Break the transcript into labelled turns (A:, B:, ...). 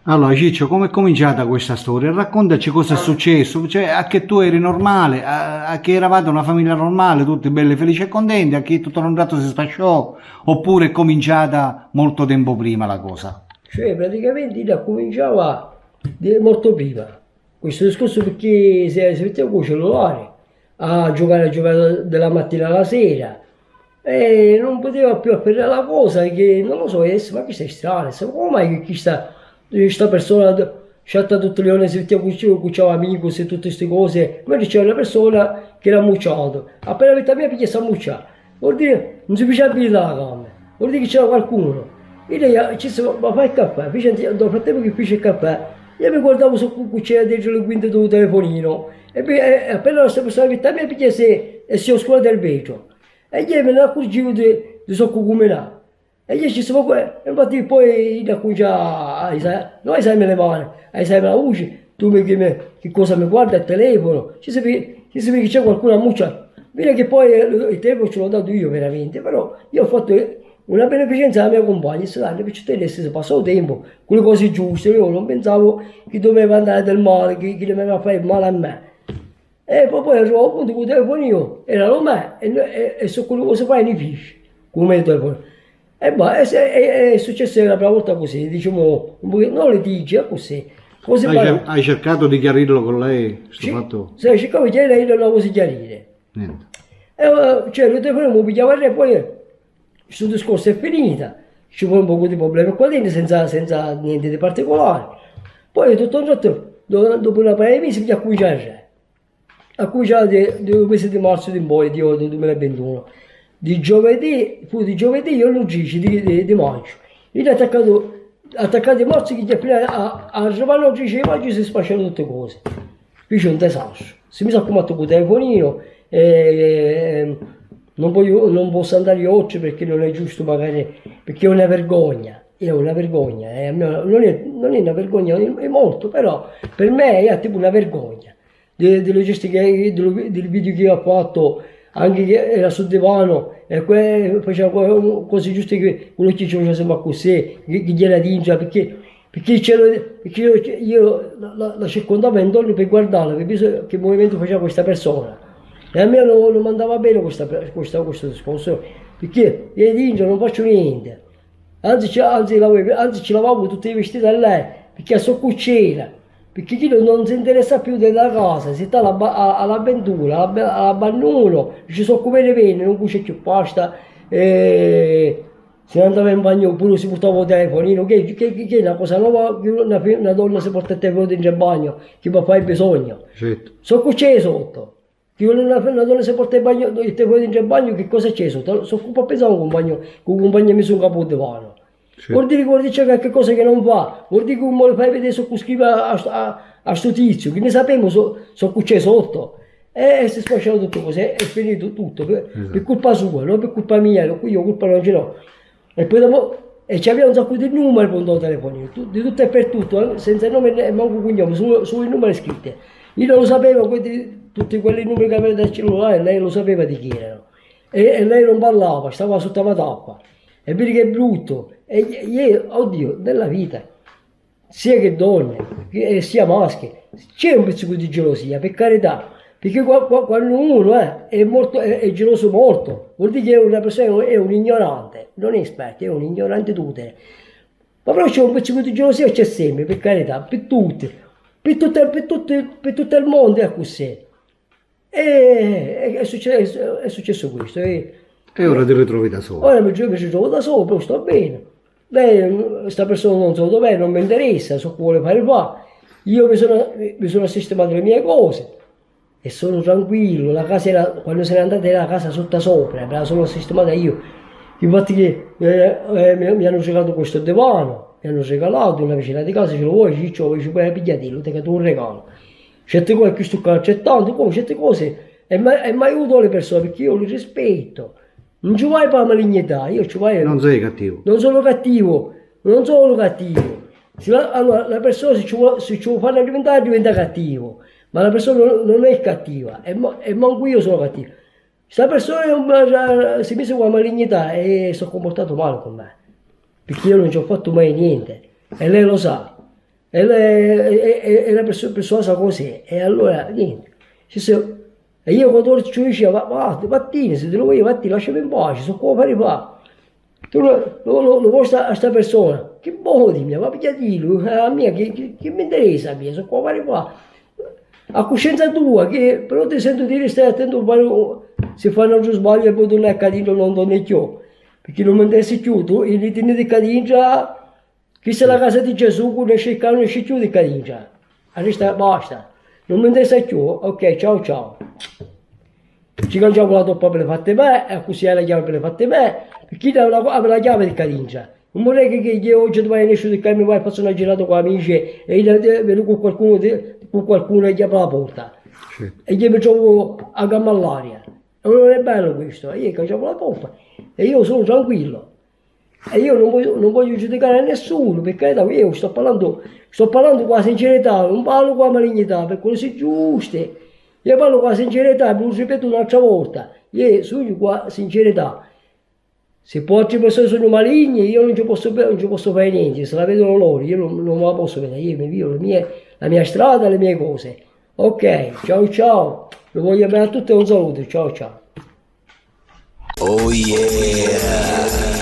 A: Allora, Ciccio, come è cominciata questa storia? Raccontaci cosa è successo, cioè a che tu eri normale, a che eravate una famiglia normale, tutti belli, felici e contenti, a che tutto da un tratto si sfasciò, oppure è cominciata molto tempo prima la cosa?
B: Cioè praticamente da cominciava molto prima. Questo discorso perché si metteva con il cellulare a giocare dalla mattina alla sera e non poteva più apprendere la cosa che non lo so, ma questo è strano, come mai che questa persona scelta tutte le ore si metteva con ciao amico e tutte queste cose, mentre c'era una persona che era mucciato, appena vetta mia piglia sta mucciata, vuol dire non si faceva aprire la camera, vuol dire che c'era qualcuno. E lei ci disse, ma fai il caffè, nel frattempo che fece il caffè, io mi guardavo su c'era dentro le guinte del telefonino, appena la persona che mi piglia e si oscura il vetro, e io me ne accorgevo di soccucumenare. E io ci stavo qua, e infatti poi da qui già, noi sai me le mani, sai me la luce, tu mi chiami che cosa mi guarda il telefono, ci sapeva che c'è qualcuno a muccia. Vedi che poi il tempo ce l'ho dato io veramente, però io ho fatto una beneficenza alla mia compagna, se dai, per te se passò il tempo, con le cose giuste, io non pensavo che doveva andare del male, che doveva fare male a me. E poi arrivavo appunto con il telefonino, era lo me, e su quello che si fa nei fisci, come il telefono. E bah, è successo la prima volta così, diciamo, non litigi, è così. Così
A: Hai cercato di chiarirlo con lei, questo fatto?
B: se cercavo di chiarire, non lo così chiarire.
A: Niente.
B: E, cioè, il telefono mi pigliava e poi questo discorso è finita, ci fu un po' di problemi qua dentro senza niente di particolare. Poi tutto un giorno, dopo una paio di mesi, mi ha cominciato a cominciare del mese di marzo di poi, del 2021. Di giovedì io l'11 di maggio. Io ho attaccato i morsi che gli appena a arrivare l'11 di maggio si spacciano tutte le cose. Qui c'è un disastro. Si mi sa come con il telefonino, non posso andare oltre perché non è giusto magari, perché è una vergogna. È una vergogna, non è una vergogna, è molto, però per me è tipo una vergogna delle gestioni del video che io ho fatto, anche che era sul divano e faceva cose giuste che quello che ci faceva sempre così, che gliela dincia perché io la circondavo intorno per guardarla, per vedere che movimento faceva questa persona. E a me non andava bene questo discorso, perché io dincia non faccio niente. Anzi ci lavavo tutti i vestiti a lei, perché a sua cucina, perché chi non si interessa più della casa, si sta all'avventura, alla bagnulo, ci so come le vene, non cuce più pasta, si andava in bagno pure si portava il telefonino, che è una cosa nuova, che una donna si porta il telefono dentro il bagno, che va a fare bisogno.
A: Certo.
B: So che c'è sotto. Che una donna si porta il telefono dentro il bagno, che cosa c'è sotto? So un po' pesante con un compagno messo un capo di divano.
A: Sì.
B: Vuol dire che c'è qualche cosa che non va, vuol dire che non lo fai vedere su cui scrive a sto tizio, che ne sappiamo so che c'è sotto. E si è sfasciato tutto così, è finito tutto, per colpa sua, non per colpa mia, io colpa non ce l'ho. E poi dopo, e c'aveva un sacco di numeri con il telefonino, di tutto e per tutto, senza nome e manco cognome, sui numeri scritti. Io non lo sapevo, tutti quelli numeri che aveva dal cellulare, lei lo sapeva di chi erano. E lei non parlava, stava sotto la tappa. E vedi che è brutto. E io, oddio, nella vita, sia che donne, sia maschi, c'è un pizzico di gelosia, per carità. Perché quando uno è geloso molto, vuol dire che è una persona, è un ignorante, non è esperto, è un ignorante tutto. Ma però c'è un pizzico di gelosia, c'è sempre, per carità, per tutti, per tutto il mondo è così. E è successo questo.
A: E ora ti ritrovi da solo.
B: Ora mi trovo da solo, però sto bene. Lei, questa persona non so dov'è, non mi interessa, so che vuole fare qua. Io mi sono sistemato le mie cose e sono tranquillo. La casa era, quando se n'è andata era la casa sotto sopra, me la sono sistemata io. Infatti mi hanno regalato questo divano, mi hanno regalato una vicina di casa, ce lo vuoi, Ciccio, ci puoi pigliarlo, ti ho un regalo. Certe cose che sto accettando, come certe cose, e mi aiuto le persone perché io li rispetto. Non ci vai per la malignità, io ci vai.
A: Non sei cattivo.
B: Non sono cattivo, non sono cattivo. Allora, la persona se ci vuole fare diventare diventa cattivo, ma la persona non è cattiva, e manco io sono cattivo. Questa persona si è messa con la malignità e si è comportato male con me, perché io non ci ho fatto mai niente, e lei lo sa. Era persuasa così, e allora niente. E io quando ci diceva, vattene, se te lo vuoi vattene, lasciami in pace, sono qua per fare. Tu non vuoi stare a sta persona, che buono di me, ma pigliatilo, a me che mi interessa a me, sono qua per fare. A coscienza tua, che però ti sento dire stai attento, se fanno giù sbaglio e poi tu non è cadito, non torni più. Perché non mi interessa più, tu, i ritini di Cadingia, chi se la casa di Gesù, non esce più di Cadingia. Allora basta, non mi interessa più, ok, ciao ciao. Ci cangiamo la toppa per le fatte me, e così è la chiave per le fatte me, chi dà la chiave di Cadingia. Non vorrei che oggi tu vai in esce di casa, mi vai a fare una girata con amici e vedo con qualcuno e gli apre la porta.
A: Certo.
B: E gli mettiamo a gamma all'aria. E non è bello questo, e io cangiamo la toppa e io sono tranquillo. E io non voglio giudicare nessuno, perché io sto parlando con la sincerità, non parlo con la malignità, per cose giuste. Io parlo con la sincerità, e ve lo ripeto un'altra volta, io sono con la sincerità. Se poi altre persone sono maligni, io non ci posso fare niente, se la vedono loro, io non la posso vedere, io mi vivo la mia strada, le mie cose. Ok, ciao ciao, lo voglio bene a tutti e un saluto, ciao ciao.
C: Oh yeah!